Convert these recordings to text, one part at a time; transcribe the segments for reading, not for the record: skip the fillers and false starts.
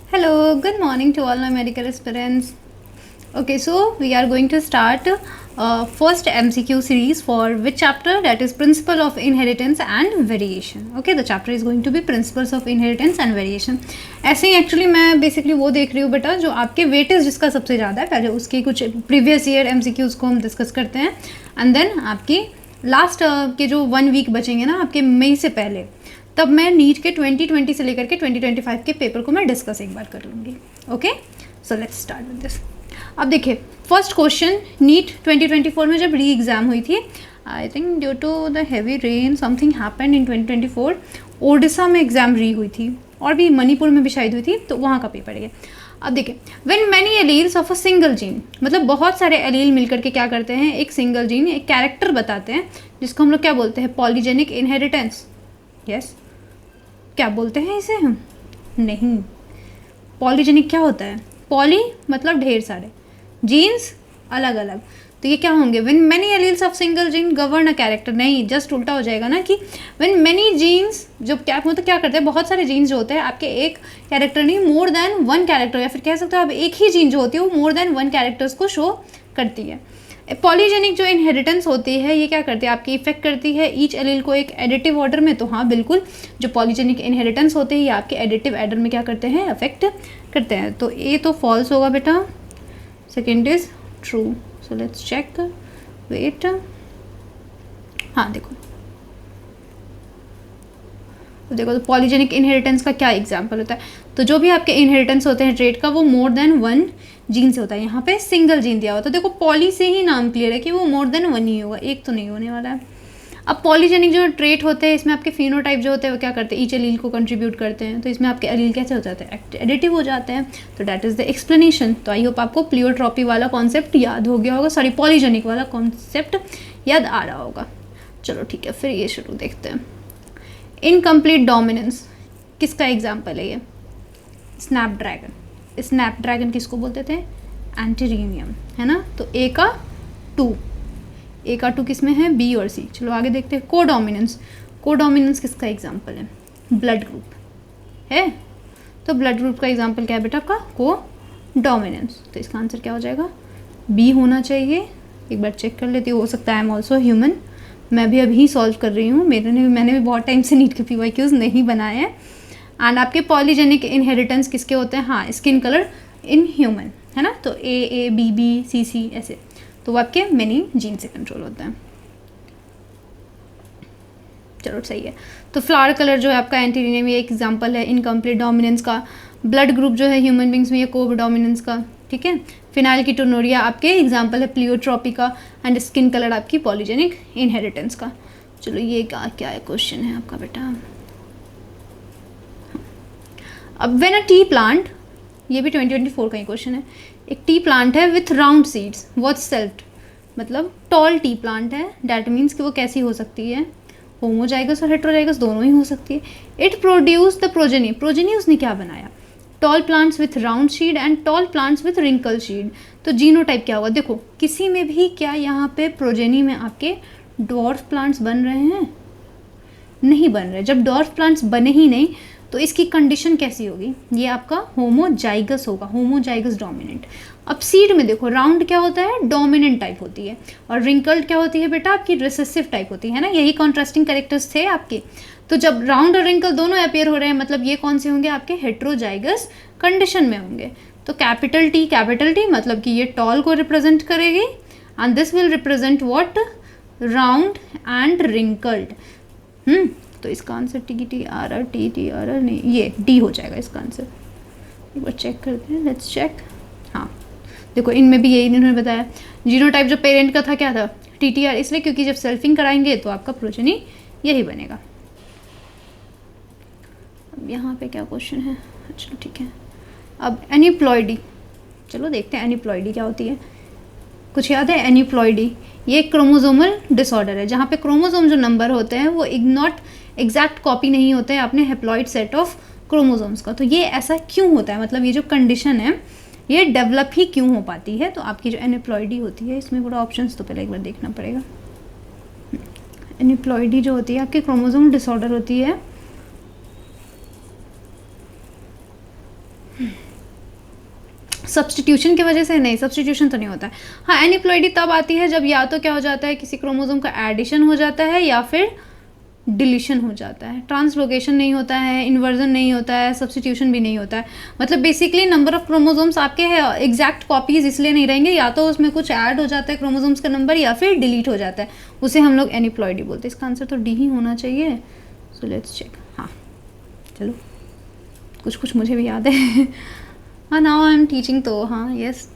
Hello, good morning to all my medical aspirants. Okay, so we are going to start first MCQ series for which chapter, that is Principle of Inheritance and Variation. Okay, the chapter is going to be Principles of Inheritance and Variation. ऐसे ही actually मैं basically वो देख रही हूँ बेटा जो आपके weightage जिसका सबसे ज़्यादा है, पहले उसके कुछ प्रीवियस ईयर MCQs को हम डिस्कस करते हैं एंड देन आपकी लास्ट के जो 1 वीक बचेंगे ना आपके मई से पहले, तब मैं नीट के 2020 से लेकर के 2025 के पेपर को मैं डिस्कस एक बार कर लूँगी. Okay, so let's start with this. अब देखिए फर्स्ट क्वेश्चन, नीट 2024 में जब री एग्ज़ाम हुई थी, I think due to the heavy rain something happened in 2024, Odisha में एग्ज़ाम री हुई थी और भी मणिपुर में भी शायद हुई थी, तो वहाँ का पेपर है. अब देखिए when many alleles of a single gene, मतलब बहुत सारे एलील मिलकर के क्या करते हैं, एक सिंगल जीन एक कैरेक्टर बताते हैं जिसको हम लोग क्या बोलते हैं, पॉलीजेनिक इनहेरिटेंस. यस, क्या बोलते हैं इसे हम? नहीं, पॉलीजेनिक क्या होता है? पॉली मतलब ढेर सारे, जीन्स अलग अलग, तो ये क्या होंगे? When many alleles of single gene govern a character. नहीं, जस्ट उल्टा हो जाएगा ना कि व्हेन मेनी जीन्स, जब क्या मतलब क्या करते हैं, बहुत सारे जीन्स जो होते हैं आपके एक कैरेक्टर नहीं, मोर देन वन कैरेक्टर, या फिर कह सकते हो आप एक ही जीन जो होती है वो मोर देन वन कैरेक्टर्स को शो करती है. पॉलीजेनिक जो इनहेरिटेंस होती है ये क्या करती है, आपकी इफेक्ट करती है ईच एलील को एक एडिटिव ऑर्डर में. तो हाँ बिल्कुल, जो पॉलीजेनिक इनहेरिटेंस होते हैं ये आपके एडिटिव ऑर्डर में क्या करते हैं, अफेक्ट करते हैं. तो ए तो फॉल्स होगा बेटा, second is true. So let's check, wait. हाँ देखो तो पॉलीजेनिक इनहेरिटेंस का क्या एग्जाम्पल होता है, तो जो भी आपके इनहेरिटेंस होते हैं ट्रेट का वो मोर देन वन जीन से होता है. यहाँ पे सिंगल जीन दिया हुआ, तो देखो पॉली से ही नाम क्लियर है कि वो मोर देन वन ही होगा, एक तो नहीं होने वाला है. अब पॉलीजेनिक जो ट्रेट होते हैं इसमें आपके फिनोटाइप जो होते हैं वो क्या करते हैं, ईच एलील को कंट्रीब्यूट करते हैं, तो इसमें आपके एलील कैसे हो जाते हैं, एडिटिव हो जाते हैं. तो दैट इज़ द एक्सप्लेनेशन. तो आई होप आपको प्लियोट्रॉपी वाला कॉन्सेप्ट याद हो गया होगा, सॉरी पॉलीजेनिक वाला कॉन्सेप्ट याद आ रहा होगा. चलो ठीक है, फिर ये शुरू देखते हैं. इनकम्प्लीट डोमिनेंस किसका एग्जाम्पल है ये? स्नैपड्रैगन. स्नैपड्रैगन किसको बोलते थे? एंटीरियम, है ना. तो ए का टू किस में है, बी और सी. चलो आगे देखते हैं. कोडोमिनेंस किसका एग्जाम्पल है? ब्लड ग्रुप है. तो ब्लड ग्रुप का एग्जाम्पल क्या है बेटा आपका? कोडोमिनेंस. तो इसका आंसर क्या हो जाएगा? बी होना चाहिए. एक बार चेक कर लेती हूँ, हो सकता है आई एम ऑल्सो ह्यूमन, मैं भी अभी सॉल्व कर रही हूँ, मैंने भी बहुत टाइम से नीट के PYQs नहीं बनाए हैं. एंड आपके पॉलीजेनिक इनहेरिटेंस किसके होते हैं? हाँ, स्किन कलर इन ह्यूमन, है ना. तो ए बी बी सी सी ऐसे, तो वो आपके मेनी जीन से कंट्रोल होता है. चलो सही है. तो फ्लावर कलर जो है आपका एंटीरियम, ये एक एग्जांपल है इनकम्प्लीट डोमिनेंस का. ब्लड ग्रुप जो है ह्यूमन बींग्स में ये कोडोमिनेंस का, ठीक है. फिनाइल की टोनोरिया आपके एग्जांपल है प्लियोट्रॉपी का. एंड स्किन कलर आपकी पॉलीजेनिक इनहेरिटेंस का. चलो ये क्या है क्वेश्चन है आपका बेटा. अब व्हेन अ टी प्लांट, ये भी 2024 का ही क्वेश्चन है. एक टी प्लांट है विथ राउंड सीड्स वॉट सेल्फ्ड, मतलब टॉल टी प्लांट है. डैट मीन्स कि वो कैसी हो सकती है, होमोजाइगस और हेट्रोजाइगस दोनों ही हो सकती है. इट प्रोड्यूस द प्रोजेनी उसने क्या बनाया? Tall plants with round seed and tall plants with wrinkle seed. तो जीनोटाइप क्या होगा? देखो किसी में भी क्या यहाँ पे प्रोजेनी में आपके डॉर्फ प्लांट्स बन रहे हैं? नहीं बन रहे. जब डॉर्फ प्लांट्स बने ही नहीं तो इसकी कंडीशन कैसी होगी? ये आपका होमोजाइगस होगा, होमोजाइगस डोमिनेंट. अब सीड में देखो राउंड क्या होता है, डोमिनेंट टाइप होती है, और रिंकल्ड क्या होती है बेटा आपकी, रिसेसिव टाइप होती है ना. यही कॉन्ट्रास्टिंग कैरेक्टर्स थे आपके. तो जब राउंड और रिंकल दोनों अपेयर हो रहे हैं, मतलब ये कौन से होंगे आपके, हेट्रोजाइगस कंडीशन में होंगे. तो कैपिटल टी मतलब कि ये टॉल को रिप्रेजेंट करेगी and this will represent what, round and wrinkled. तो इसका आंसर TTRR नहीं, ये डी हो जाएगा इसका आंसर. एक बार चेक करते हैं, लेट्स चेक. हाँ देखो इनमें भी यही इन्होंने बताया. जीनोटाइप जो पेरेंट का था क्या था, TTR, इसलिए क्योंकि जब सेल्फिंग कराएंगे तो आपका प्रोजेनी यही बनेगा. अब यहाँ पे क्या क्वेश्चन है, चलो ठीक है. अब एनिप्लॉइडी, चलो देखते हैं एनिप्लॉइडी क्या होती है. कुछ याद है? एनिप्लॉइडी ये क्रोमोजोमल डिसऑर्डर है जहाँ पे क्रोमोजोम जो नंबर होते हैं वो नॉट एग्जैक्ट कॉपी नहीं होते हैं अपने हेप्लॉइड सेट ऑफ क्रोमोजोम्स का. तो ये ऐसा क्यों होता है, मतलब ये जो कंडीशन है ये डेवलप ही क्यों हो पाती है? तो आपकी जो एनिप्लॉइडी होती है इसमें पूरा ऑप्शंस तो पहले एक बार देखना पड़ेगा. एनिप्लॉइडी जो होती है आपकी क्रोमोजोम डिसऑर्डर होती है सब्सटीट्यूशन की वजह से नहीं, सब्सटीट्यूशन तो नहीं होता है। हाँ, एनिप्लॉइडी तब आती है जब या तो क्या हो जाता है, किसी क्रोमोसोम का एडिशन हो जाता है या फिर डिलीशन हो जाता है। ट्रांसलोकेशन नहीं होता है, इन्वर्जन नहीं होता है, सब्सटीट्यूशन भी नहीं होता है। मतलब बेसिकली नंबर ऑफ क्रोमोसोम्स आपके है एग्जैक्ट कॉपीज इसलिए नहीं रहेंगे, या तो उसमें कुछ ऐड हो जाता है क्रोमोसोम्स का नंबर या फिर डिलीट हो जाता है, उसे हम लोग एनिप्लॉइडी बोलते हैं। इसका आंसर तो डी ही होना चाहिए। So let's check. हाँ चलो, कुछ कुछ मुझे भी याद है। हाँ, नाउ आई एम टीचिंग तो हाँ यस।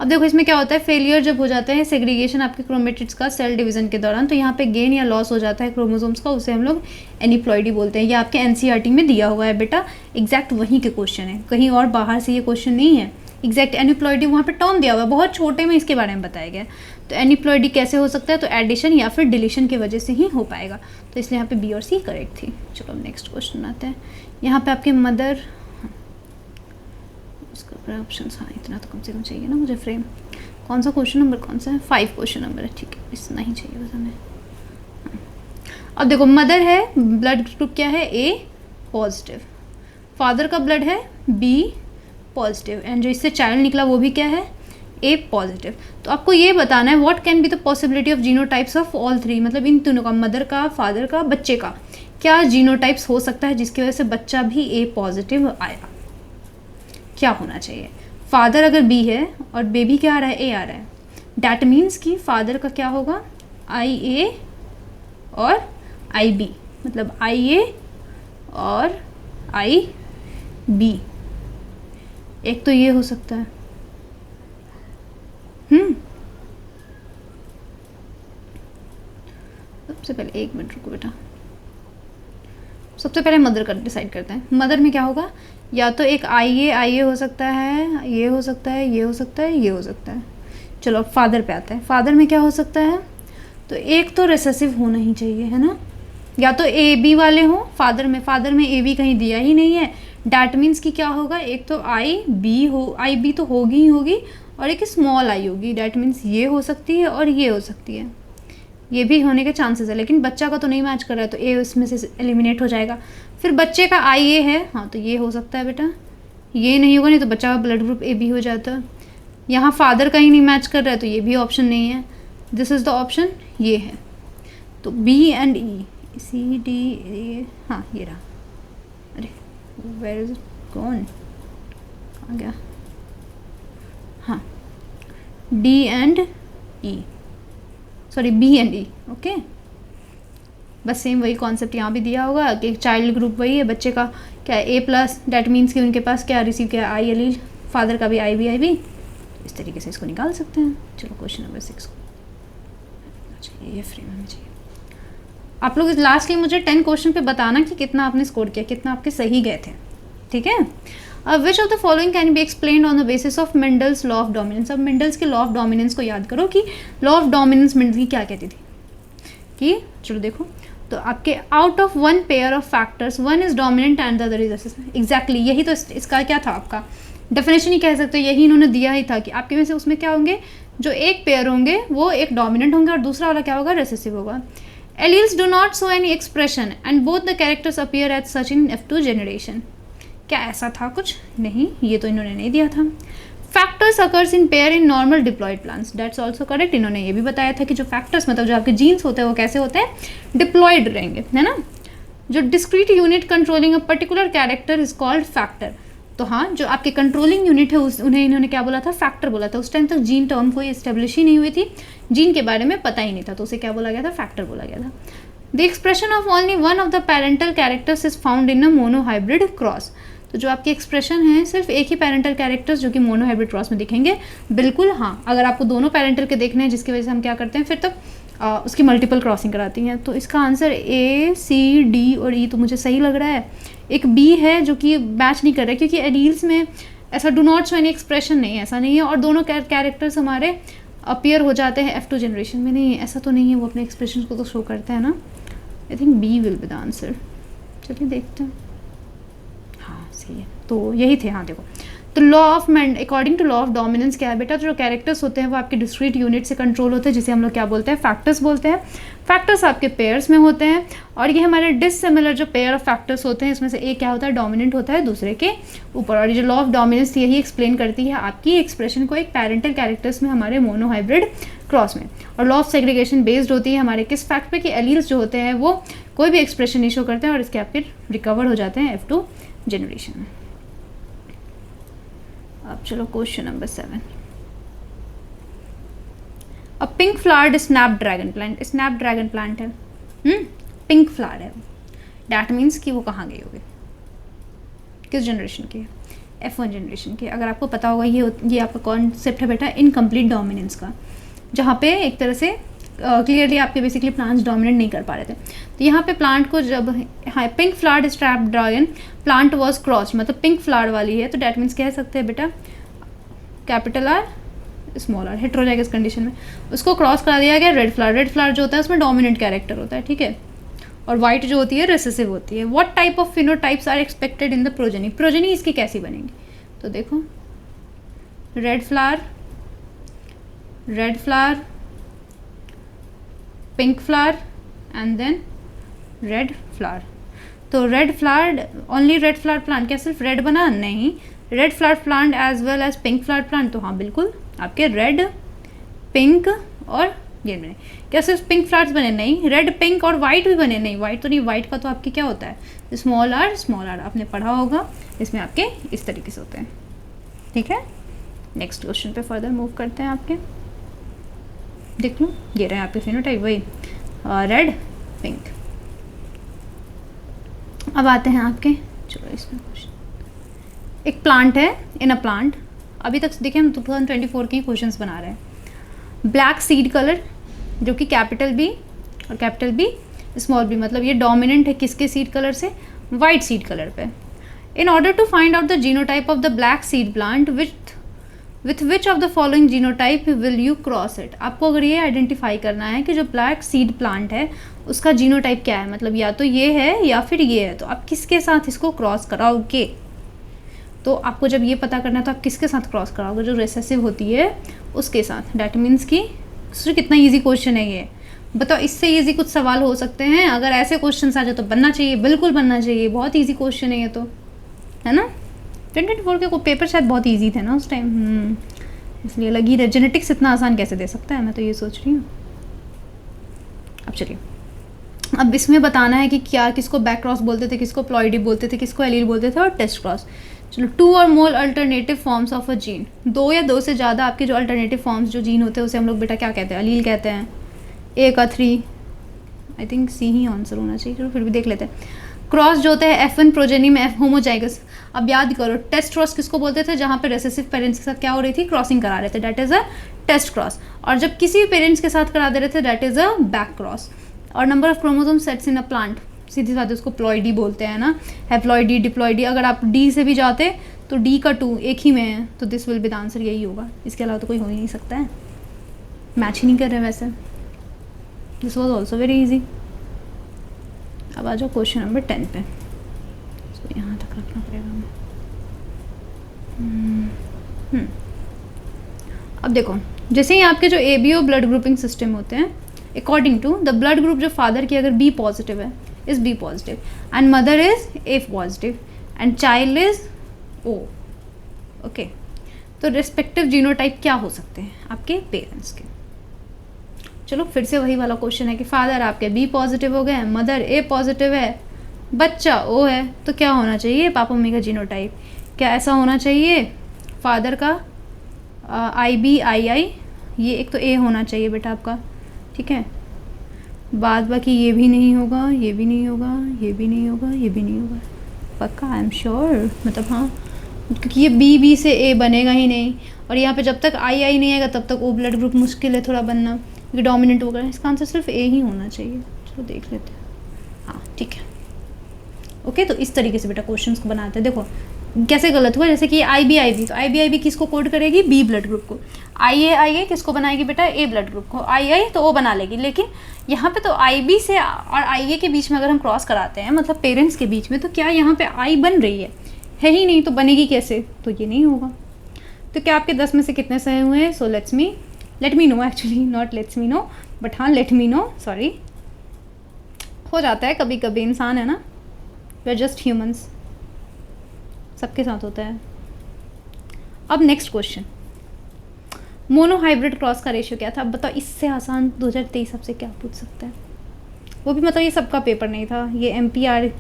अब देखो इसमें क्या होता है, फेलियर जब हो जाता है सेग्रीगेशन आपके क्रोमेटिड्स का सेल डिवीजन के दौरान, तो यहाँ पे गेन या लॉस हो जाता है क्रोमोसोम्स का, उसे हम लोग एनिप्लॉइडी बोलते हैं। ये आपके एनसीईआरटी में दिया हुआ है बेटा, एग्जैक्ट वहीं के क्वेश्चन है, कहीं और बाहर से ये क्वेश्चन नहीं है। एग्जैक्ट एनिप्लॉइडी वहाँ पे टर्म दिया हुआ है, बहुत छोटे में इसके बारे में बताया गया है। तो एनिप्लॉइडी कैसे हो सकता है, तो एडिशन या फिर डिलीशन की वजह से ही हो पाएगा, तो इसलिए यहाँ पे बी और सी करेक्ट थी। चलो नेक्स्ट क्वेश्चन आते हैं। यहाँ पे आपके मदर, इसका ऑप्शन, हाँ इतना तो कम से कम चाहिए ना मुझे फ्रेम। कौन सा क्वेश्चन नंबर, कौन सा है, 5 क्वेश्चन नंबर है, ठीक है इतना ही चाहिए बस हमें। अब देखो मदर है, ब्लड ग्रुप क्या है, ए पॉजिटिव, फादर का ब्लड है बी पॉजिटिव, एंड जो इससे चाइल्ड निकला वो भी क्या है, ए पॉजिटिव। तो आपको ये बताना है what can be the possibility of genotypes of all three, मतलब इन तीनों का, मदर का, फादर का, बच्चे का, क्या जीनोटाइप्स हो सकता है जिसकी वजह से बच्चा भी ए पॉजिटिव आया। क्या होना चाहिए, फादर अगर बी है और बेबी क्या आ रहा है, ए आ रहा है, डैट मीन्स कि फादर का क्या होगा, आई ए और आई बी, मतलब आई ए और आई बी, एक तो ये हो सकता है। सबसे पहले एक मिनट रुको बेटा, सबसे पहले मदर का डिसाइड करते हैं। मदर में क्या होगा, या तो एक आई ए हो सकता है, ये हो सकता है, ये हो सकता है, ये हो सकता है। चलो अब फादर पे आते हैं। फादर में क्या हो सकता है, तो एक तो रिसेसिव होना ही चाहिए, है ना, या तो ए बी वाले हो फादर में ए बी कहीं दिया ही नहीं है, डैट मीन्स कि क्या होगा, एक तो आई बी तो होगी ही होगी, और एक स्मॉल आई होगी, डैट मीन्स ये हो सकती है और ये हो सकती है, ये भी होने के चांसेस है। लेकिन बच्चा का तो नहीं मैच कर रहा है, तो ए उसमें से एलिमिनेट हो जाएगा। फिर बच्चे का आई ए है, हाँ तो ये हो सकता है बेटा, ये नहीं होगा, नहीं तो बच्चा का ब्लड ग्रुप ए बी हो जाता है। यहाँ फादर का ही नहीं मैच कर रहा है, तो ये भी ऑप्शन नहीं है, दिस इज़ द ऑप्शन, ये है। तो B and E, C D A, हाँ ये रहा, अरे वेयर इज कौन कहाँ गया, हाँ D and E, sorry B and E, okay. बस सेम वही कॉन्सेप्ट यहाँ भी दिया होगा कि चाइल्ड ग्रुप वही है, बच्चे का क्या है ए प्लस, डैट मीन्स कि उनके पास क्या रिसीव किया, आई एलील, फादर का भी आई बी, इस तरीके से इसको निकाल सकते हैं। चलो क्वेश्चन नंबर 6 को, अच्छा ये फ्रेम हमें चाहिए। आप लोग लास्टली मुझे 10 क्वेश्चन पे बताना कि कितना आपने स्कोर किया, कितना आपके सही गए थे, ठीक है। अब विच of the following can be explained on the basis of Mendel's law of dominance. अब मेंडल्स के लॉ ऑफ डोमिनेंस को याद करो कि लॉ ऑफ डोमिनेंस मेंडल की क्या कहती थी कि, चलो देखो, तो आपके out of one pair of factors one is dominant and the other is recessive. Exactly यही तो इसका क्या था, आपका डेफिनेशन ही कह सकते हो, यही इन्होंने दिया ही था कि आपके में से उसमें क्या होंगे, जो एक पेयर होंगे वो एक डोमिनेंट होंगे और दूसरा वाला क्या होगा, रेसेसिव होगा। Alleles do not show any expression and both the characters appear as such in F2 generation. क्या ऐसा था कुछ, नहीं, ये तो इन्होंने नहीं दिया था। Factors occurs in pair in normal diploid plants, that's also correct. इन्होंने ये भी बताया था कि जो फैक्टर्स मतलब जो आपके जीन्स होते हैं वो कैसे होते हैं, डिप्लॉयड रहेंगे, है ना। जो discrete unit controlling a particular character is called factor. तो हाँ, जो आपके कंट्रोलिंग यूनिट है उन्हें इन्होंने क्या बोला था, फैक्टर बोला था। उस टाइम तक जीन टर्म कोई एस्टेब्लिश ही नहीं हुई थी, जीन के बारे में पता ही नहीं था, तो उसे क्या बोला गया था, फैक्टर बोला गया था। The expression of only one of the parental characters is found in a monohybrid cross. तो जो आपकी एक्सप्रेशन है सिर्फ एक ही पेरेंटल कैरेक्टर्स जो कि मोनोहाइब्रिड क्रॉस में दिखेंगे, बिल्कुल हाँ। अगर आपको दोनों पेरेंटल के देखने हैं, जिसकी वजह से हम क्या करते हैं फिर तब उसकी मल्टीपल क्रॉसिंग कराती हैं। तो इसका आंसर ए सी डी और ई तो मुझे सही लग रहा है। एक बी है जो कि मैच नहीं कर रहा है, क्योंकि एलील्स में ऐसा do not show any expression नहीं है, ऐसा नहीं है, और दोनों कैरेक्टर्स हमारे अपीयर हो जाते हैं F2 जनरेशन में, नहीं ऐसा तो नहीं है, वो अपने एक्सप्रेशन को तो शो करते हैं ना। I think B will be the answer, चलिए देखते हैं, हाँ सही है ये, तो यही थे। हाँ देखो, तो law of according to law of dominance क्या है बेटा, जो कैरेक्टर्स होते हैं वो आपके डिस्क्रीट यूनिट से कंट्रोल होते हैं, जिसे हम लोग क्या बोलते हैं, फैक्टर्स बोलते हैं। फैक्टर्स आपके पेयर्स में होते हैं, और ये हमारे डिससिमिलर जो पेयर ऑफ फैक्टर्स होते हैं, इसमें से एक क्या होता है, डोमिनेंट होता है दूसरे के ऊपर। और ये जो लॉ ऑफ डोमिनेंस यही एक्सप्लेन करती है आपकी एक्सप्रेशन को एक पैरेंटल कैरेक्टर्स में हमारे मोनोहाइब्रिड क्रॉस में। और लॉ ऑफ सेग्रीगेशन बेस्ड होती है हमारे किस फैक्ट पे कि एलील्स जो होते हैं वो कोई भी एक्सप्रेशन नहीं शो करते हैं, और इसके आपके रिकवर हो जाते हैं F2 जनरेशन में। अब चलो क्वेश्चन नंबर 7। अ पिंक फ्लावर्ड स्नैपड्रैगन प्लांट है, पिंक फ्लावर है, डैट मीन्स कि वो कहाँ गई होगी, किस जनरेशन की है, F1 जनरेशन की। अगर आपको पता होगा ये आपका कॉन्सेप्ट है बेटा इनकम्प्लीट डोमिनेंस का, जहाँ पे एक तरह से क्लियरली आपके बेसिकली प्लांट्स डोमिनेट नहीं कर पा रहे थे। तो यहाँ पे प्लांट को जब pink flowered Snapdragon plant was crossed, मतलब पिंक फ्लावर वाली है, तो डैट मीन्स कह सकते हैं बेटा capital R small r, heterozygous condition में उसको क्रॉस करा दिया गया रेड फ्लावर जो होता है उसमें डोमिनेंट कैरेक्टर होता है, ठीक है, और वाइट जो होती है रिसेसिव होती है। What type of phenotypes are expected in the progeny इसकी कैसी बनेगी, तो देखो red flower, pink flower and then red flower. तो red flower, only red flower plant, क्या सिर्फ रेड बना, नहीं, red flower plant as well as pink flower plant. तो हाँ बिल्कुल आपके रेड, पिंक और ये बने। क्या सिर्फ पिंक फ्लावर्स बने, नहीं, रेड, पिंक और वाइट भी बने, नहीं, वाइट तो नहीं, वाइट का तो आपके क्या होता है स्मॉल r, आपने पढ़ा होगा, इसमें आपके इस तरीके से होते हैं, ठीक है। नेक्स्ट क्वेश्चन पे फर्दर मूव करते हैं। आपके देख लो, ये रहे आपके फिनोटाइप वही रेड, पिंक। अब आते हैं आपके, चलो इसमें क्वेश्चन, एक प्लांट है, इन अ प्लांट, अभी तक देखिए हम 2024 के क्वेश्चंस बना रहे हैं। ब्लैक सीड कलर जो कि कैपिटल B और कैपिटल B स्मॉल b, मतलब ये डोमिनेंट है किसके सीड कलर से, वाइट सीड कलर पे। In order to find out the genotype of the black seed plant with which of the following genotype will you cross it. आपको अगर ये identify करना है कि जो ब्लैक सीड प्लांट है उसका जीनोटाइप क्या है, मतलब या तो ये है या फिर ये है, तो आप किसके साथ इसको क्रॉस कराओगे। तो आपको जब ये पता करना है तो आप किसके साथ क्रॉस कराओगे, जो रिसेसिव होती है उसके साथ। डैट मीन्स कि कितना इजी क्वेश्चन है ये, बताओ, इससे इजी कुछ सवाल हो सकते हैं। अगर ऐसे क्वेश्चन आ जाए तो बनना चाहिए, बिल्कुल बनना चाहिए, बहुत इजी क्वेश्चन है ये तो, है ना। 2024 के पेपर शायद बहुत इजी थे ना उस टाइम, इसलिए लगी रहे। जेनेटिक्स इतना आसान कैसे दे सकता है, मैं तो ये सोच रही हूँ। अब चलिए, अब इसमें बताना है कि क्या किसको बैक क्रॉस बोलते थे, किसको प्लॉइडी बोलते थे, किसको एलील बोलते थे, और टेस्ट क्रॉस। चलो, 2 और more alternative forms of a gene, 2 या 2 से ज़्यादा आपके जो अल्टरनेटिव फॉर्म्स जो जीन होते हैं उसे हम लोग बेटा क्या कहते हैं, एलील कहते हैं। A का 3, I think C he answer होना चाहिए, चलो फिर भी देख लेते हैं। क्रॉस जो होता है F1 प्रोजेनी में होमोजाइगस। अब याद करो, टेस्ट क्रॉस किसको बोलते थे, जहाँ पे रेसेसिव पेरेंट्स के साथ क्या हो रही थी, क्रॉसिंग करा रहे थे, that is a test cross. और जब किसी भी पेरेंट्स के साथ करा दे रहे थे, that is a back cross. और number of chromosome sets in a plant, सीधी बात है, उसको प्लॉइडी बोलते हैं ना, हैप्लॉइडी, डिप्लॉइडी। अगर आप D से भी जाते तो D का 2 एक ही में है, तो this will be the answer, यही होगा, इसके अलावा तो कोई हो ही नहीं सकता है, मैच ही नहीं कर रहे वैसे। This was also very easy. अब आ जाओ क्वेश्चन नंबर 10 पे, तो यहाँ तक रखना पड़ेगा हमें। अब देखो, जैसे ही आपके जो ABO ब्लड ग्रुपिंग सिस्टम होते हैं, according to the blood group, जो फादर की अगर B पॉजिटिव है, is B positive, and mother is A positive, and child is O, okay. तो रिस्पेक्टिव जीनोटाइप क्या हो सकते हैं आपके पेरेंट्स के। चलो फिर से वही वाला क्वेश्चन है कि फादर आपके B पॉजिटिव हो गए, मदर A पॉजिटिव है, बच्चा O है, तो क्या होना चाहिए पापा मम्मी का जीनोटाइप। क्या ऐसा होना चाहिए, फादर का IB II, ये एक तो A होना चाहिए बेटा आपका, ठीक है, बाद बाकी ये भी नहीं होगा, ये भी नहीं होगा, ये भी नहीं होगा, ये भी नहीं होगा, पक्का, आई एम श्योर, मतलब हाँ, क्योंकि ये B से A बनेगा ही नहीं, और यहाँ पे जब तक II नहीं आएगा तब तक O ब्लड ग्रुप मुश्किल है थोड़ा बनना, क्योंकि डोमिनेंट होगा। इसका आंसर सिर्फ A ही होना चाहिए। चलो देख लेते हैं, हाँ ठीक है, ओके। तो इस तरीके से बेटा क्वेश्चंस को बनाते हैं। देखो कैसे गलत हुआ, जैसे कि IB तो IB किसको कोड करेगी, B ब्लड ग्रुप को। IA किसको बनाएगी बेटा, A ब्लड ग्रुप को। II तो O बना लेगी, लेकिन यहाँ पे तो IB से और IA के बीच में अगर हम क्रॉस कराते हैं, मतलब पेरेंट्स के बीच में, तो क्या यहाँ पे I बन रही है, है ही नहीं तो बनेगी कैसे, तो ये नहीं होगा। तो क्या आपके 10 में से कितने सही हुए हैं? So let me know, actually not let's me know but हाँ लेट मी नो, सॉरी। हो जाता है कभी कभी, इंसान है ना, वी आर जस्ट ह्यूमंस, सबके साथ होता है। अब नेक्स्ट क्वेश्चन, मोनोहाइब्रिड क्रॉस का रेशियो क्या था? अब बताओ, इससे आसान 2023 आपसे क्या पूछ सकता है? वो भी मतलब ये सबका पेपर नहीं था, ये MPR,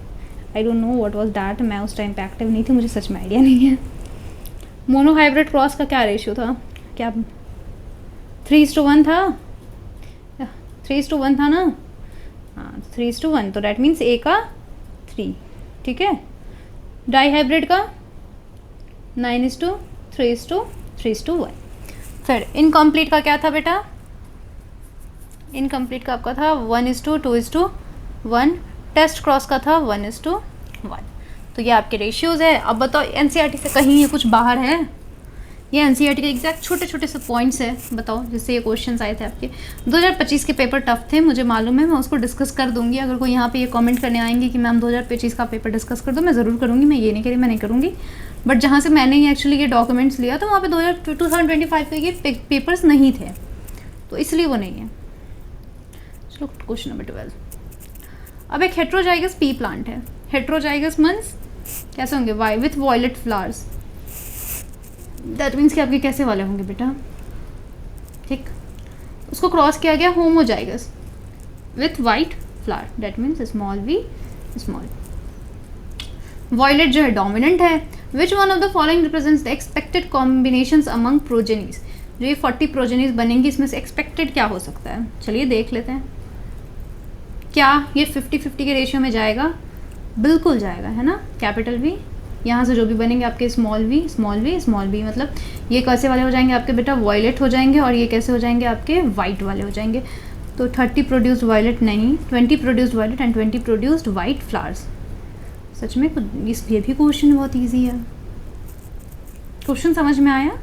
I don't know what was that, मैं उस टाइम पे एक्टिव नहीं थी, मुझे सच में आइडिया नहीं है। मोनोहाइब्रिड क्रॉस का क्या रेशियो था? क्या 3:1 था? 3:1 था ना? हाँ 3:1, तो डैट मीन्स A का 3, ठीक है। डाई हाइब्रिड का 9:3:3:1। फिर इनकम्प्लीट का क्या था बेटा? इनकम्प्लीट का आपका था 1:2:1। टेस्ट क्रॉस का था 1:1। तो ये आपके रेशियोज़ है। अब बताओ NCERT से कहीं ये कुछ बाहर है? ये NCERT के एग्जैक्ट छोटे छोटे से पॉइंट्स है, बताओ, जिससे ये क्वेश्चंस आए थे आपके। 2025 के पेपर टफ थे, मुझे मालूम है, मैं उसको डिस्कस कर दूंगी। अगर कोई यहाँ पे ये कमेंट करने आएंगे कि मैम 2025 का पेपर डिस्कस कर दो, मैं ज़रूर करूँगी, मैं ये नहीं कह रही मैं नहीं करूँगी, बट जहाँ से मैंने ये एक्चुअली ये डॉक्यूमेंट्स लिया तो वहाँ पे 2025 के ये पेपर्स नहीं थे, तो इसलिए वो नहीं है। चलो क्वेश्चन नंबर 12। अब एक हेट्रोजाइगस पी प्लांट है। हेट्रोजाइगस मीन्स कैसे होंगे? With violet flowers, that means कि आपके कैसे वाले होंगे बेटा? ठीक, उसको क्रॉस किया गया homozygous with white flower, that means small v small. Violet जो है डोमिनेंट है। Which one of the following represents the expected combinations among progenies? जो ये 40 प्रोजेनीज बनेंगी, इसमें से एक्सपेक्टेड क्या हो सकता है? चलिए देख लेते हैं। क्या ये 50-50 के रेशियो में जाएगा? बिल्कुल जाएगा, है ना। कैपिटल V, यहाँ से जो भी बनेंगे आपके small v small v small v, मतलब ये कैसे वाले हो जाएंगे आपके बेटा? वॉयलेट हो जाएंगे, और ये कैसे हो जाएंगे आपके? वाइट वाले हो जाएंगे। तो 30 प्रोड्यूस्ड वायलेट नहीं, 20 produced violet and 20 produced white flowers. सच में ये भी क्वेश्चन बहुत ईजी है। क्वेश्चन समझ में आया?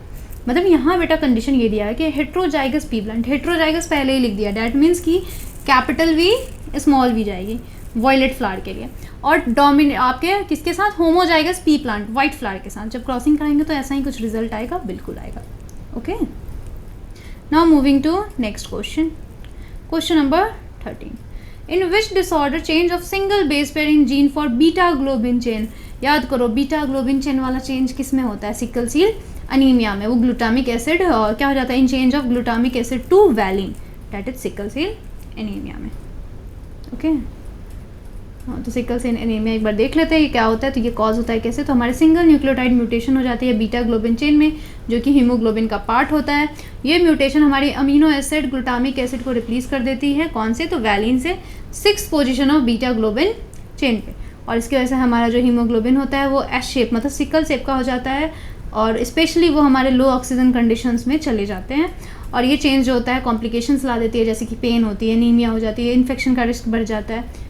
मतलब यहाँ बेटा कंडीशन ये दिया है कि हेट्रोजाइगस पी प्लांट, हेट्रोजाइगस पहले ही लिख दिया, डैट मीन्स कि कैपिटल V स्मॉल v जाएगी वॉयलेट फ्लावर के लिए, और डोमिनेट आपके किसके साथ? Homozygous P plant white flower के साथ। जब क्रॉसिंग कराएंगे तो ऐसा ही कुछ रिजल्ट आएगा, बिल्कुल आएगा। Okay, now moving to next question. Question number 13। In which disorder change of single base pairing gene for beta globin chain? याद करो, बीटा ग्लोबिन चेन वाला चेंज किस में होता है? सिकल सील अनीमिया में। वो ग्लूटामिक एसिड क्या हो जाता है? In change of glutamic acid to valine, that is sickle cell anaemia में। ओके, हाँ, तो सिकल सेल एनीमिया एक बार देख लेते हैं ये क्या होता है। तो ये कॉज होता है कैसे? तो हमारे सिंगल न्यूक्लियोटाइड म्यूटेशन हो जाती है बीटा ग्लोबिन चेन में, जो कि हीमोग्लोबिन का पार्ट होता है। ये म्यूटेशन हमारी अमीनो एसिड ग्लूटामिक एसिड को रिप्लेस कर देती है, कौन से? तो वैलिन से 6th position of beta globin chain पे, और इसकी वजह से हमारा जो हीमोग्लोबिन होता है वो एस शेप मतलब सिकल शेप का हो जाता है, और स्पेशली वो हमारे लो ऑक्सीजन कंडीशंस में चले जाते हैं। और ये चेंज जो होता है कॉम्प्लिकेशंस ला देती है, जैसे कि पेन होती है, एनीमिया हो जाती है, इन्फेक्शन का रिस्क बढ़ जाता है।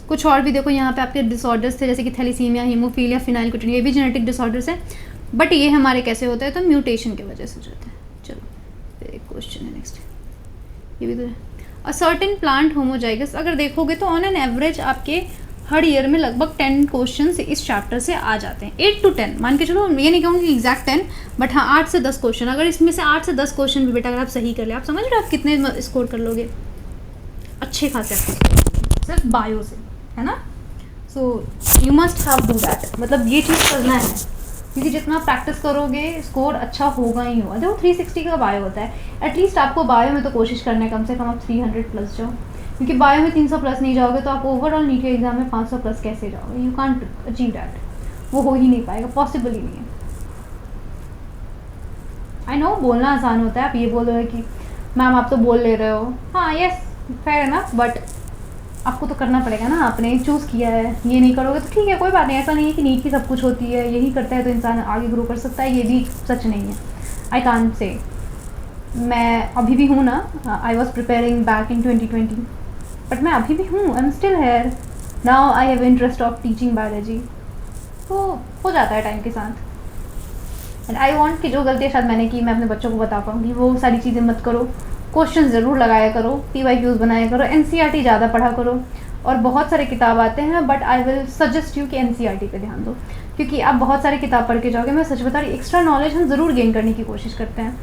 कुछ और भी देखो यहाँ पे आपके डिसऑर्डर्स थे, जैसे कि थैलीसीमिया, हीमोफीलिया, फिनाइलकोटिनिया, ये भी जेनेटिक डिसऑर्डर्स हैं, बट ये हमारे कैसे होता है? तो म्यूटेशन की वजह से होता है। चलो फिर एक क्वेश्चन है नेक्स्ट, ये भी तो है। अ सर्टेन प्लांट होमोजाइगस, अगर देखोगे तो ऑन एन एवरेज आपके हर ईयर में लगभग 10 क्वेश्चन इस चैप्टर से आ जाते हैं, 8 to 10, मान के चलो, ये नहीं कहूँगी एग्जैक्ट 10, बट हाँ 8 से 10 क्वेश्चन। अगर इसमें से 8 से 10 क्वेश्चन भी बेटा अगर आप सही कर ले, आप समझ रहे हो आप कितने स्कोर कर लोगे? अच्छे खासे सिर्फ बायो से, है ना। So you must have do that, मतलब ये चीज़ करना है, क्योंकि जितना प्रैक्टिस करोगे स्कोर अच्छा होगा ही होगा। देखो 360 का बायो होता है, एटलीस्ट आपको बायो में तो कोशिश करना है कम से कम आप 300 प्लस जाओ, क्योंकि बायो में 300 प्लस नहीं जाओगे तो आप ओवरऑल नीट के एग्जाम में 500 प्लस कैसे जाओगे? यू कांट अचीव दैट, वो हो ही नहीं पाएगा, पॉसिबल ही नहीं है। आई नो बोलना आसान होता है, आप ये बोल रहे हो कि मैम आप तो बोल ले रहे हो, हाँ यस फेयर है ना, बट आपको तो करना पड़ेगा ना, आपने चूज़ किया है। ये नहीं करोगे तो ठीक है, कोई बात नहीं, ऐसा नहीं है कि नीट की सब कुछ होती है, यही करता है तो इंसान आगे ग्रो कर सकता है, ये भी सच नहीं है। आई कांट से, मैं अभी भी हूँ ना, I was preparing back in 2020, but मैं अभी भी हूँ, I am still here now, I have interest of teaching biology, तो हो जाता है टाइम के साथ। एंड आई वॉन्ट कि जो गलतियाँ शायद मैंने की मैं अपने बच्चों को बता पाऊँगी, वो सारी चीज़ें मत करो। क्वेश्चन ज़रूर लगाया करो, PYQs बनाया करो, NCERT ज़्यादा पढ़ा करो, और बहुत सारे किताब आते हैं, but I will suggest you कि एनसीईआरटी पे ध्यान दो, क्योंकि आप बहुत सारे किताब पढ़ के जाओगे। मैं सच बता रही, एक्स्ट्रा नॉलेज हम ज़रूर गेन करने की कोशिश करते हैं,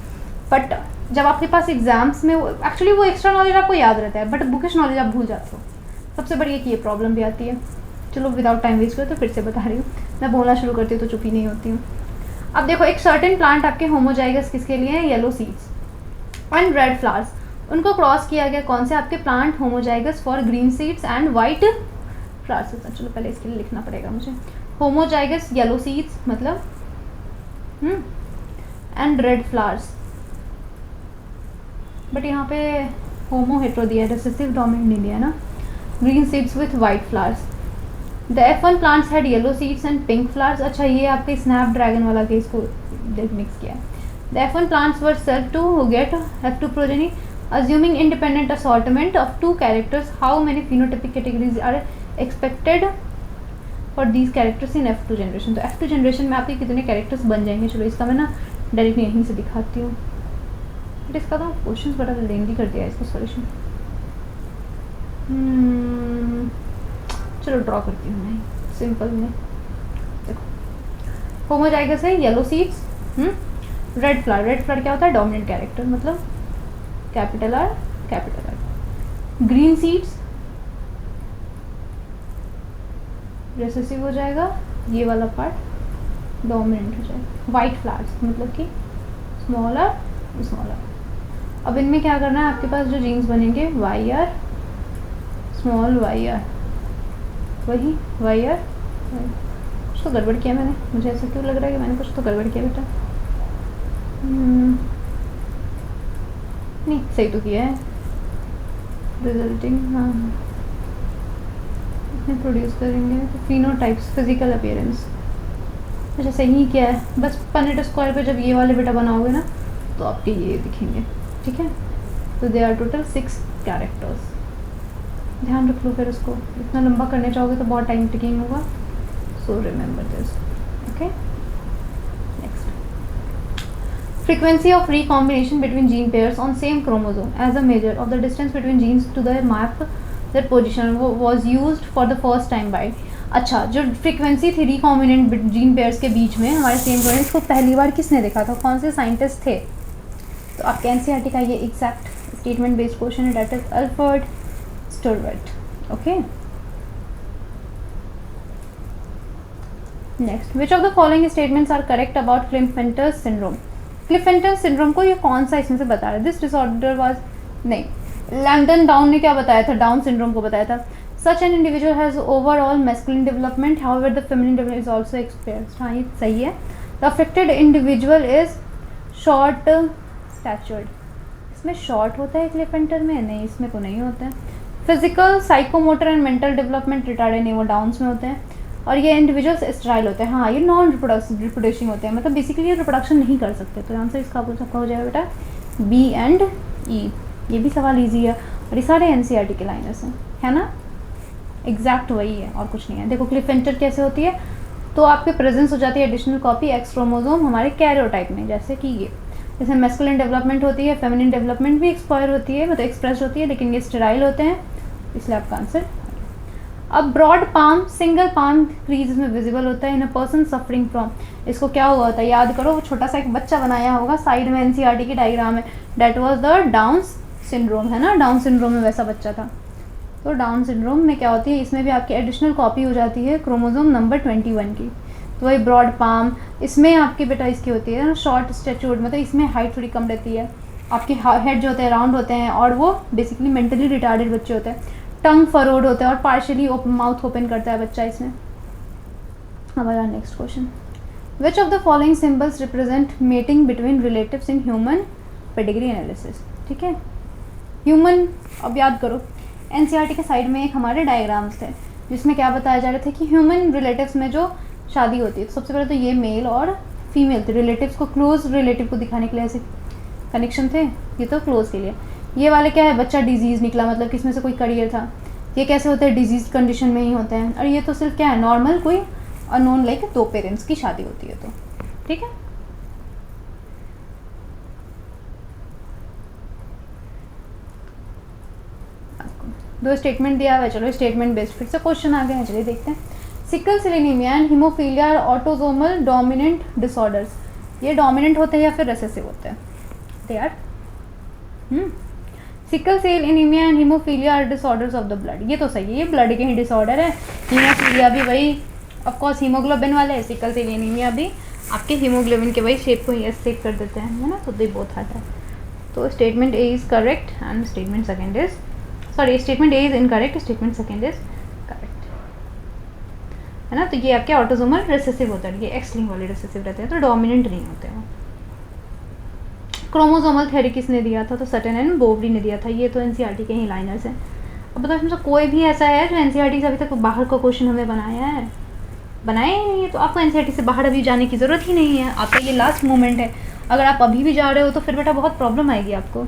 बट जब आपके पास एग्जाम्स में एक्चुअली वो एक्स्ट्रा नॉलेज आपको याद रहता है, बट बुकिश नॉलेज आप भूल जाते हो। सबसे बड़ी एक ये प्रॉब्लम भी आती है। चलो विदाउट टाइम वेस्ट करो तो फिर से बता रही हूँ, मैं बोलना शुरू करती हूँ तो चुप ही नहीं होती हूँ। अब देखो, एक सर्टेन प्लांट आपके होमोजाइगस किसके लिए है? Yellow seeds and red flowers. उनको क्रॉस किया गया कौन से? आपके plant homozygous for green seeds and white flowers. चलो पहले इसके लिए लिखना पड़ेगा मुझे। होमोजाइगस येलो सीड्स मतलब एंड रेड फ्लावर्स, बट यहाँ पे होमो हेट्रो दिया है, रिसेसिव डोमिनेंट नहीं दिया ना। Green seeds with white flowers. The F1 plants had yellow seeds and pink flowers. अच्छा, ये आपके स्नैप ड्रैगन वाला केस को मिक्स किया है। The F1 plants were said to get F2 progeny, assuming independent assortment of 2 characters. How many phenotypic categories are expected for these characters in F2 generation? तो F2 generation में आपके कितने characters बन जाएंगे? चलो इसका मैं ना डायरेक्ट यहीं से दिखाती हूँ, बट इसका तो क्वेश्चन बड़ा लेंदी कर दिया है इसका सॉल्यूशन। चलो ड्रॉ करती हूँ मैं सिंपल में। देखो, होमोजाइगस है, yellow seeds, red flower. Red flower क्या होता है? डोमिनेंट कैरेक्टर, मतलब capital R capital R. Green seeds recessive हो जाएगा, ये वाला पार्ट डोमिनेंट हो जाएगा। वाइट फ्लावर्स मतलब कि स्मॉल आर स्मॉल आर। अब इनमें क्या करना है? आपके पास जो जीन्स बनेंगे Y R small Y R, वही वाई आर। कुछ तो गड़बड़ किया मैंने, मुझे ऐसा क्यों लग रहा है कि मैंने कुछ तो गड़बड़ किया बेटा। नहीं, सही तो किया है। रिजल्टिंग, हाँ इसमें प्रोड्यूस करेंगे तो फिनोटाइप्स, फिजिकल अपीयरेंस। अच्छा, सही किया है। बस पनेट स्क्वायर पे जब ये वाले बेटा बनाओगे ना तो आपके ये दिखेंगे, ठीक है। तो दे आर टोटल 6 कैरेक्टर्स। ध्यान रख लो, फिर उसको इतना लंबा करने चाहोगे तो बहुत टाइम टेकिंग होगा, so remember this, okay. Next, frequency of recombination between gene pairs on same chromosome as a measure of the distance between genes to the map their position was used for the first time by। अच्छा, जो frequency थी recombinant gene pairs के बीच में हमारे same chromosome, इसको पहली बार किसने देखा था? कौन से साइंटिस्ट थे? तो आपके एनसीईआरटी का ये एग्जैक्ट स्टेटमेंट बेस्ड क्वेश्चन है, that is Alfred Sturtevant, okay. Next, which of the following statements are correct about Klinefelter's syndrome? Klinefelter's syndrome को ये कौन सा इसमें से बता रहा है? दिस डिसऑर्डर वाज, नहीं, लैंगडन डाउन ने क्या बताया था? डाउन सिंड्रोम को बताया था। Such an individual has overall masculine development, however the feminine development is also experienced. हाँ, ये सही है। The affected individual is short statured. इसमें शॉर्ट होता है क्लिफेंटर में? नहीं, इसमें तो नहीं होता है। Physical, psychomotor and mental development retarded नहीं, वो डाउन्स में होते हैं। और ये इंडिविजुअल्स स्टेराइल होते हैं। हाँ, ये नॉन रिप्रोडक्टिंग होते हैं, मतलब बेसिकली ये रिप्रोडक्शन नहीं कर सकते। तो आंसर इसका आपका हो जाएगा बेटा बी एंड ई। ये भी सवाल इजी है और ये सारे एनसीईआरटी के लाइनर्स हैं, है ना। एग्जैक्ट वही है और कुछ नहीं है। देखो, क्लिफेंटर कैसे होती है? तो आपके प्रेजेंस हो जाती है एडिशनल कॉपी एक्स क्रोमोसोम हमारे कैरियोटाइप में, जैसे कि ये। जैसे मैस्कुलिन डेवलपमेंट होती है, फेमिनिन डेवलपमेंट भी एक्सपायर होती है, मतलब एक्सप्रेस होती है, लेकिन ये स्टेराइल होते हैं, इसलिए आपका आंसर। अब broad palm, single palm crease में विजिबल होता है in a person suffering from. इसको क्या हुआ होता है? याद करो, वो छोटा सा एक बच्चा बनाया होगा, साइड में एनसीईआरटी की डायग्राम है, that was the down syndrome, है ना। डाउन सिंड्रोम में वैसा बच्चा था। तो डाउन सिंड्रोम में क्या होती है? इसमें भी आपकी एडिशनल कॉपी हो जाती है क्रोमोसोम नंबर 21 की। तो वही ब्रॉड पाम, इसमें आपकी बेटा इसकी होती है ना शॉर्ट स्टैचूर्ड, मतलब इसमें हाइट थोड़ी कम रहती है। आपके हेड जो होते हैं राउंड होते हैं और वो बेसिकली मेंटली रिटार्डेड बच्चे होते हैं। टंग फरोड होता है और पार्शियली माउथ ओपन करता है बच्चा इसमें। हमारा next question, which of the following symbols represent mating between relatives in human pedigree analysis? ठीक है, ह्यूमन, अब याद करो एनसीईआरटी के साइड में एक हमारे डायग्राम्स थे जिसमें क्या बताया जा रहा था कि ह्यूमन रिलेटिव्स में जो शादी होती है, तो सबसे पहले तो ये मेल और फीमेल थे। रिलेटिव्स को, क्लोज रिलेटिव को दिखाने के लिए ऐसे कनेक्शन थे, ये तो क्लोज के लिए। ये वाले क्या है? बच्चा डिजीज़ निकला, मतलब किसमें से कोई करियर था। ये कैसे होते हैं? डिजीज कंडीशन में ही होते हैं। और ये तो सिर्फ क्या है? नॉर्मल कोई अननोन, लाइक 2 पेरेंट्स की शादी होती है, तो ठीक है। दो स्टेटमेंट दिया हुआ है, चलो स्टेटमेंट बेस्ड फिर से क्वेश्चन आ गए हैं, चलिए देखते हैं। Sickle cell anaemia and haemophilia are autosomal dominant disorders. ये डोमिनेंट होते हैं या फिर रिसेसिव होते हैं? They are sickle cell anaemia and haemophilia are disorders of the blood. ये तो सही है, ये ब्लड के ही डिसऑर्डर है। हीमोफीलिया भी वही ऑफ कोर्स हीमोग्लोबिन वाले है, सिकल सेल एनीमिया भी आपके हीमोग्लोबिन के वही शेप को ही सेक कर देते हैं, है ना, तो दे बोथ आता है। तो statement A is correct and statement second is sorry statement A is incorrect, statement second is correct, है ना। तो ये आपके ऑटोसोमल रिसेसिव होता है, ये एक्स लिंक वाले रिसेसिव रहते हैं, तो डोमिनेंट नहीं होते हैं। क्रोमोसोमल थ्योरी किसने दिया था? तो सटन एंड बोवरी ने दिया था। ये तो एनसीईआरटी के ही लाइनर्स हैं। अब बताओ इसमें से कोई भी ऐसा है जो एनसीईआरटी से अभी तक बाहर का क्वेश्चन हमें बनाया है? बनाए ही नहीं है, तो आपको एनसीईआरटी से बाहर अभी जाने की ज़रूरत ही नहीं है। आपका ये लास्ट मोमेंट है। अगर आप अभी भी जा रहे हो तो फिर बेटा बहुत प्रॉब्लम आएगी आपको।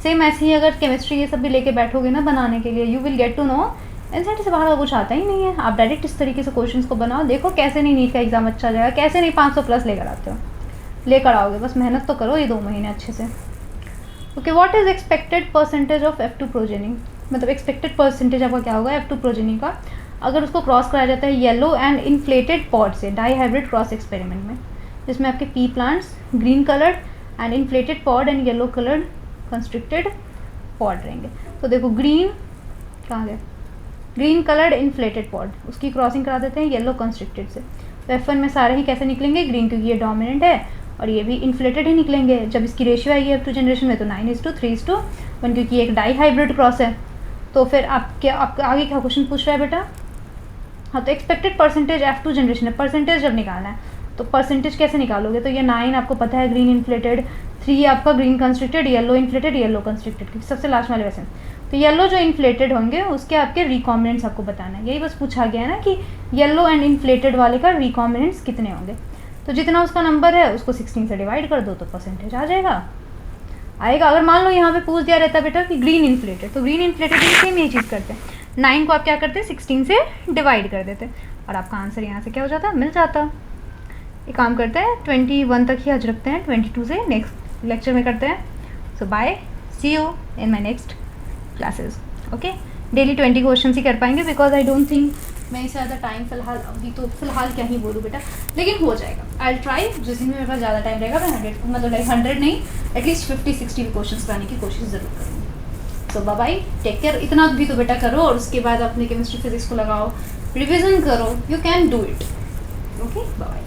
सेम ऐसे ही अगर केमिस्ट्री ये सब भी लेके बैठोगे ना बनाने के लिए, you will get to know NCERT से बाहर का कुछ आता ही नहीं है। आप डायरेक्ट इस तरीके से क्वेश्चंस को बनाओ, देखो कैसे नहीं नीट का एग्जाम अच्छा जाएगा, कैसे नहीं 500+ लेकर आते हो, लेकर आओगे। बस मेहनत तो करो ये 2 महीने अच्छे से। Okay, what is expected percentage of F2 progeny? मतलब एक्सपेक्टेड परसेंटेज आपका क्या होगा F2 प्रोजेनी का, अगर उसको क्रॉस कराया जाता है येलो एंड इन्फ्लेटेड पॉड से डाई हाइब्रिड क्रॉस एक्सपेरिमेंट में, जिसमें आपके P plants green coloured and inflated pod and yellow coloured constricted pod रहेंगे। तो देखो ग्रीन कहाँ गए, ग्रीन कलर्ड इन्फ्लेटेड पॉड, उसकी क्रॉसिंग करा देते हैं येलो कंस्ट्रिक्टेड से। तो F1 में सारे ही कैसे निकलेंगे? ग्रीन, क्योंकि ये डोमिनेंट है, और ये भी इन्फ्लेटेड ही निकलेंगे। जब इसकी रेशियो आएगी F2 जनरेशन में तो 9:3:1, क्योंकि ये एक डाई हाइब्रिड क्रॉस है। तो फिर आपका आगे क्या क्वेश्चन पूछ रहा है बेटा? हाँ, तो एक्सपेक्टेड परसेंटेज F2 जनरेशन है, परसेंटेज जब निकालना है तो परसेंटेज कैसे निकालोगे? तो ये 9 आपको पता है ग्रीन इन्फ्लेटेड, 3 आपका green constricted, yellow inflated, yellow constricted, क्योंकि सबसे लास्ट वाले वैसे। तो येलो जो इन्फ्लेटेड होंगे उसके आपके रिकॉम्बिनेंट्स आपको बताना है। यही बस पूछा गया है ना कि येलो एंड इन्फ्लेटेड वाले का रिकॉम्बिनेंट्स कितने होंगे। तो जितना उसका नंबर है उसको 16 से डिवाइड कर दो तो परसेंटेज आ जाएगा। अगर मान लो यहाँ पे पूछ दिया रहता बेटा कि ग्रीन इन्फ्लेटेड, तो ग्रीन इन्फ्लेटेड भी सेम ये चीज़ करते हैं, 9 को आप क्या करते हैं 16 से डिवाइड कर देते और आपका आंसर यहाँ से क्या हो जाता, मिल जाता। एक काम करते हैं 21 तक ही आज रखते हैं, 22 से नेक्स्ट लेक्चर में करते हैं। So bye, see you in my next classes. Okay, daily 20 question ही कर पाएंगे, बिकॉज आई डोंट थिंक मैं इससे ज़्यादा टाइम फिलहाल क्या ही बोलूँ बेटा, लेकिन हो जाएगा। आई ट्राई, जिस दिन में मेरे पास ज़्यादा टाइम रहेगा मैं 100 नहीं एटलीस्ट 50-60 क्वेश्चन कराने की कोशिश ज़रूर करूँगी। तो बाय, टेक केयर। इतना भी तो बेटा करो और उसके बाद अपने केमिस्ट्री फिजिक्स को लगाओ, रिविजन करो, you can do it. Okay, bye.